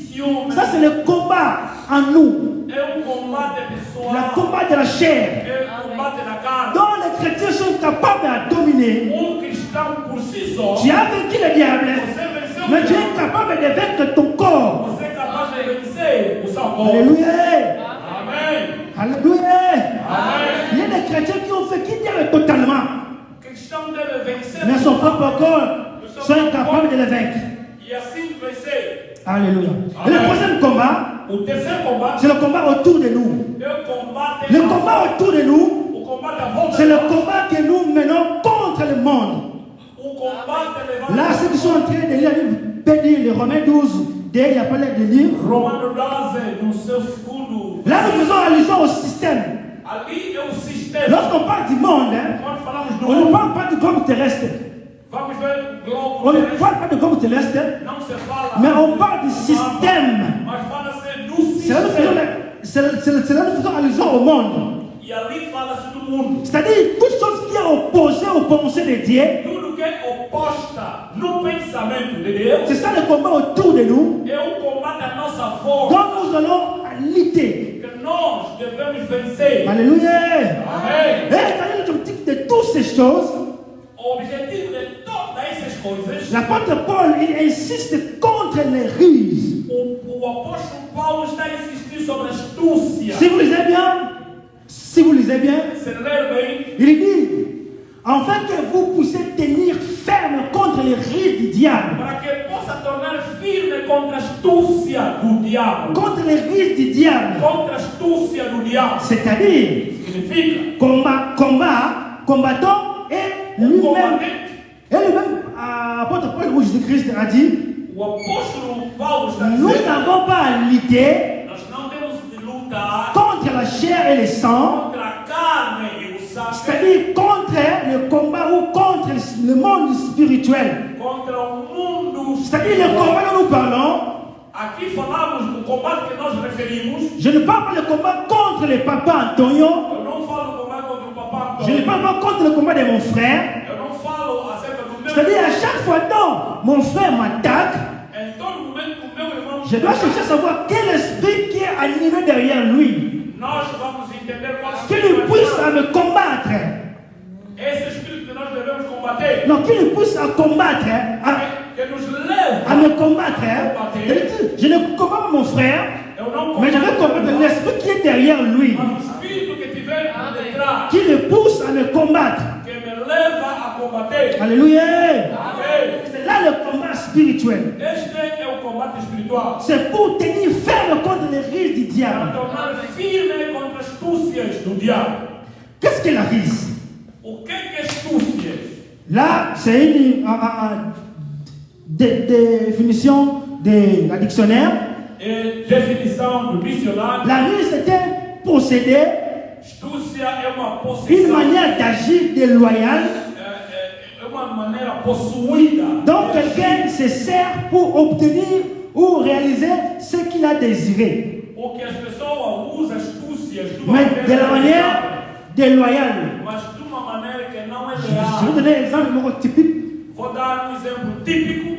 Ça c'est le combat en nous. Le combat de la chair. Donc les chrétiens sont capables de dominer. Tu as vaincu le diable, mais tu es capable de vaincre ton corps. Alléluia. Alléluia. Il y a des chrétiens qui ont vaincu le diable totalement, mais son propre corps sont incapables de le vaincre. Alléluia. Et le troisième combat, c'est le combat autour de nous. Le combat autour de nous, c'est le combat que nous menons contre le monde. Là, ceux qui sont en train de lire, peut dire le Romains 12, il n'y a pas l'air de lire. Là, nous faisons allusion au système. Lorsqu'on parle du monde, on ne parle pas du globe terrestre. On ne parle pas de globe terrestre, mais on parle du système. C'est là que nous faisons allusion au monde. C'est-à-dire toute chose qui est opposée au pensée de Dieu. C'est ça le combat autour de nous. Donc nous allons lutter. Alléluia. Et l'objectif de toutes ces choses, l'apôtre Paul il insiste contre les ruses. Si vous lisez bien, il dit, afin que vous puissiez tenir ferme contre les ruses du diable. Contre les ruses du diable. C'est-à-dire, combattons et lui-même. Et lui-même, apôtre Paul ou Jésus-Christ a dit, nous n'avons pas à lutter contre la chair et le sang, c'est-à-dire contre le combat ou contre le monde spirituel. C'est-à-dire le combat dont nous parlons. Je ne parle pas du combat contre le papa Antonio. Je ne parle pas contre le combat de mon frère. C'est-à-dire à chaque fois que mon frère m'attaque, je dois chercher à savoir quel esprit qui est animé derrière lui. Qu'il puisse à me combattre. Non, qu'il puisse à combattre. À me combattre. Je ne combats pas mon frère, mais je vais combattre l'esprit qui est derrière lui. Qui le pousse à me combattre. Alléluia. C'est là le combat spirituel. C'est pour tenir ferme contre les ruses du diable. Qu'est-ce que la ruse? Là, c'est une définition de la dictionnaire. La ruse est un procédé, une manière d'agir déloyale Donc quelqu'un se sert pour obtenir ou réaliser ce qu'il a désiré. Mais de la manière déloyale. Je vais donner un exemple typique.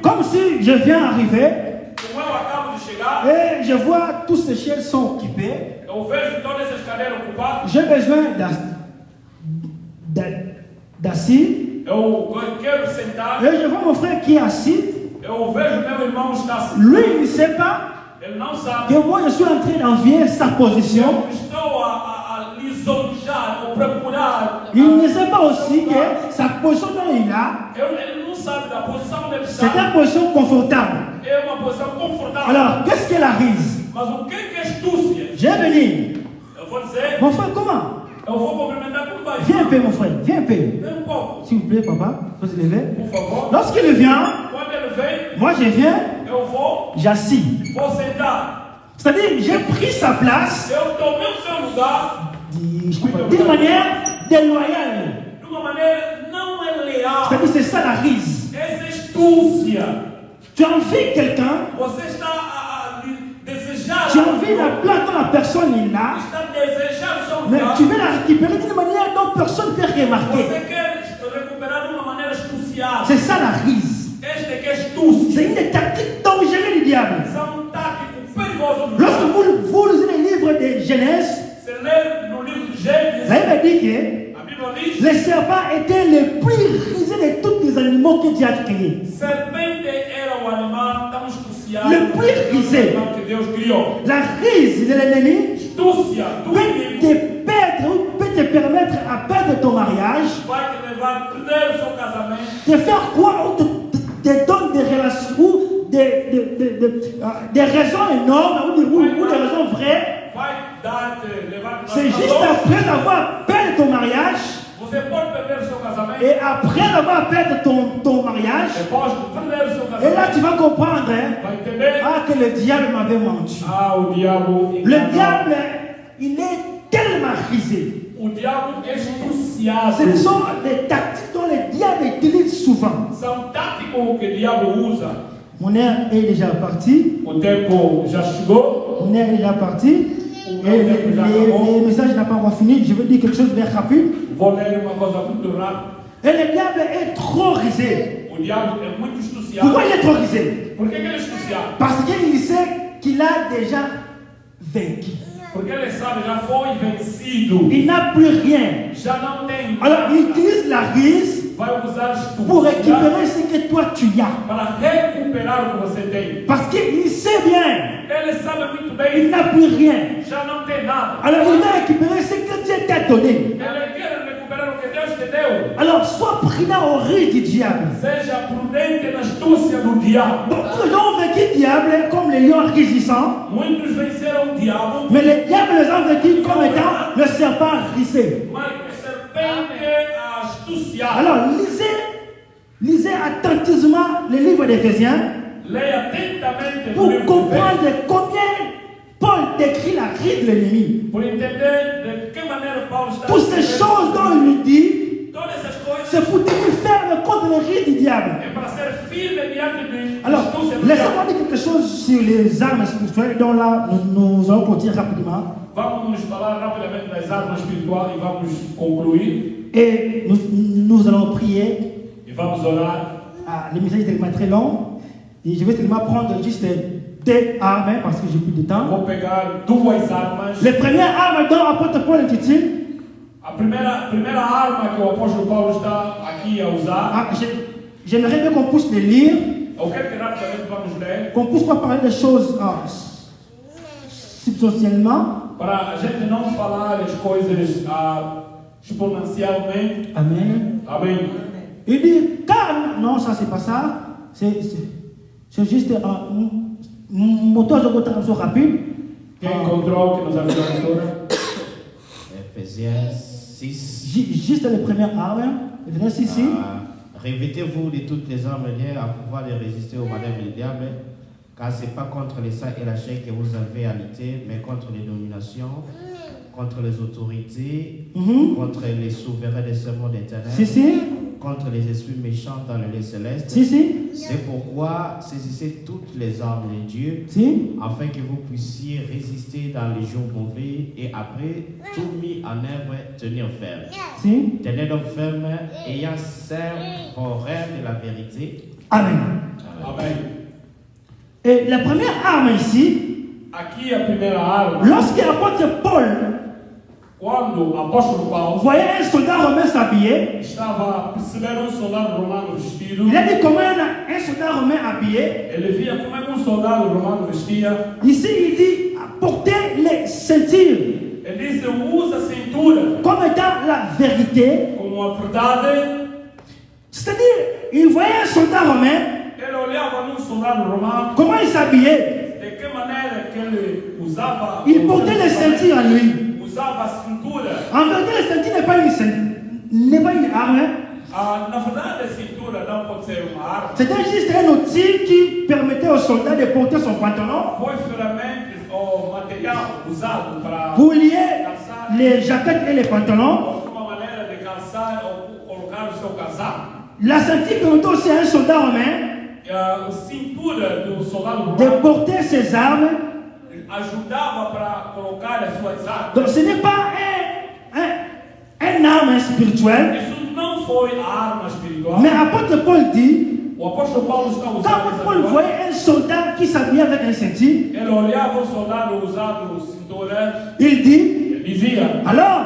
Comme si je viens arriver et je vois tous ces chiens sont occupés. J'ai besoin d'assis. Et je vois mon frère qui est assis. Lui, il ne sait pas que moi je suis en train d'envier sa position. Il ne sait pas aussi que sa position dont il a, c'est une position confortable. Alors, qu'est-ce qu'elle arrive? J'ai venu. Mon frère, comment? Viens un peu, mon frère, viens un peu. S'il vous plaît, papa, faut se lever. Lorsqu'il vient, moi je viens, j'assis. C'est-à-dire, j'ai pris sa place d'une manière déloyale. C'est-à-dire, c'est ça la rise. Tu envies quelqu'un, tu envies la place dont la personne est là, mais tu veux la récupérer d'une manière dont personne ne peut remarquer. C'est ça la rise. C'est une des tactiques dangereuses du diable. Lorsque vous lisez les livres de Genèse, la Bible dit que les serpents étaient les plus risés de tous les animaux que Dieu a créés. Le plus risé. La rise de l'ennemi peut te perdre ou peut te permettre à perdre ton mariage, de faire quoi ou te donne des relations ou des raisons énormes ou des raisons vraies. C'est juste après avoir perdu ton mariage et après avoir perdu ton mariage, et là tu vas comprendre que le diable m'avait menti. Le diable, il est tellement risé. Ce sont des tactiques dont le diable utilise souvent. Mon air est déjà parti. Mon air est déjà parti. Et le message n'a pas encore fini. Je veux dire quelque chose de bien rapide. Et le diable est trop risé. Pourquoi il est trop risé? Parce qu'il sait qu'il a déjà vaincu. Il n'a plus rien. Alors il utilise la rise pour récupérer ce que toi tu as. Parce qu'il sait bien, il n'a plus rien. Alors il va récupérer ce que Dieu t'a donné. Alors sois prudent au risque du diable. Beaucoup de gens ont vécu le diable comme les lions résistants. Mais le diable les a vécu comme étant le serpent risé. Alors lisez attentivement le livre d'Éphésiens pour comprendre combien Paul décrit la crise de l'ennemi. Toutes ces choses dont il lui dit, c'est pour tenir ferme contre le risque du diable. Alors, laissez-moi dire quelque chose sur les armes spirituelles, dont là, nous allons continuer rapidement. Et nous allons prier. Le message est tellement très long. Et je vais seulement prendre juste deux armes parce que j'ai plus de temps. Les premières armes dont l'apôtre Paul est utile. J'aimerais bien qu'on puisse les lire. Qu'on puisse pas parler des choses substantiellement. Amen. Il dit, car non, ça c'est pas ça. C'est juste un moteur de rotation rapide. Quel contrôle que nous avons dans Ephésiens 6. Juste les premières armes. Ephésiens 6. Revêtez-vous de toutes les armes liées à pouvoir les résister au manœuvres du diable, car ce n'est pas contre les saints et la chair que vous avez à lutter, mais contre les dominations, contre les autorités, contre les souverains de ce monde éternel, contre les esprits méchants dans le lieu céleste. Si, si. C'est pourquoi saisissez toutes les armes de Dieu, Si. afin que vous puissiez résister dans les jours mauvais et après tout mis en œuvre, tenir ferme. Si. Tenez donc ferme, ayant servi vos rêves de la vérité. Amen. Amen. Et la première arme ici, Aqui a primeira arma, lorsque l'apôtre Paul quando o apóstolo Paulo voyait un soldat romain s'habiller, estava percebendo soldado romano vestido, il a dit comment un soldat romain habillé. ele via como é que soldado romano vestia. Ici, il dit portez les ceintures Ele disse, usa a cintura comme étant la vérité. como a verdade. C'est-à-dire, il voyait un soldat romain, Ele olhava num soldado romano, comment il s'habillait. de que maneira que ele usava. Il portait les ceintures en lui. Usava a cintura. En vérité, les ceintures n'est pas une ceinture, n'est pas une arme. Na verdade, a cintura não pode ser uma arma. C'était juste un outil qui permettait au soldat de porter son pantalon Foi ferramentas ou material usado para pour lier les jaquettes et les pantalons. uma maneira de calçar ou colocar o seu casaco. La ceinture permettait aussi à un soldat romain A cintura do soldado de romano porter ses armes. ajudava para colocar as suas armas. Donc ce n'est pas un arme spirituelle, Isso não foi a arma espiritual. mais apôtre Paul dit, O apóstolo Paulo está usando quand essa Paul arma. voyait un soldat qui s'habillait avec un ceinture, Ele olhava o soldado usando cintura il dit, e dizia: alors,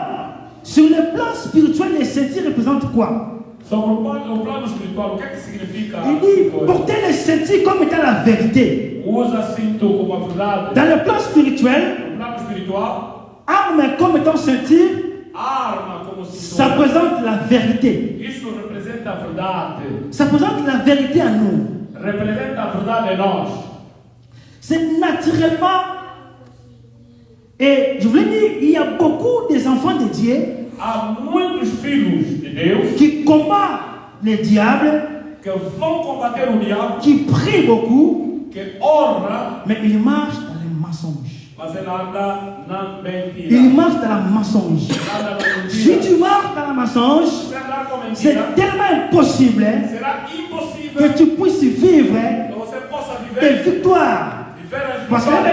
sur le plan spirituel, les ceintures représentent quoi? sobre o plano espiritual, o que é que significa? Il dit, porter les ceintures comme étant la vérité. Usa cinto como a verdade. Dans le plan spirituel, No plano espiritual, arme comme étant ceinture, arma como ça cintura. représente la vérité. Isso representa a verdade. Ça représente la vérité en nous. Representa a verdade em nós. C'est naturellement, et je voulais dire, il y a beaucoup des enfants de Dieu Há muitos filhos de Deus qui combattent le diable, que vão combater o diabo, qui prient beaucoup, que honra, mais ils marchent dans les mensonges. mas ele anda na mentira. Ils marchent dans la mensonge. Anda na Si mentira. tu marches dans la mensonge, Se andar com mentira, c'est tellement impossible será impossível que tu puisses vivre que você possa des viver victoires. as Parce que la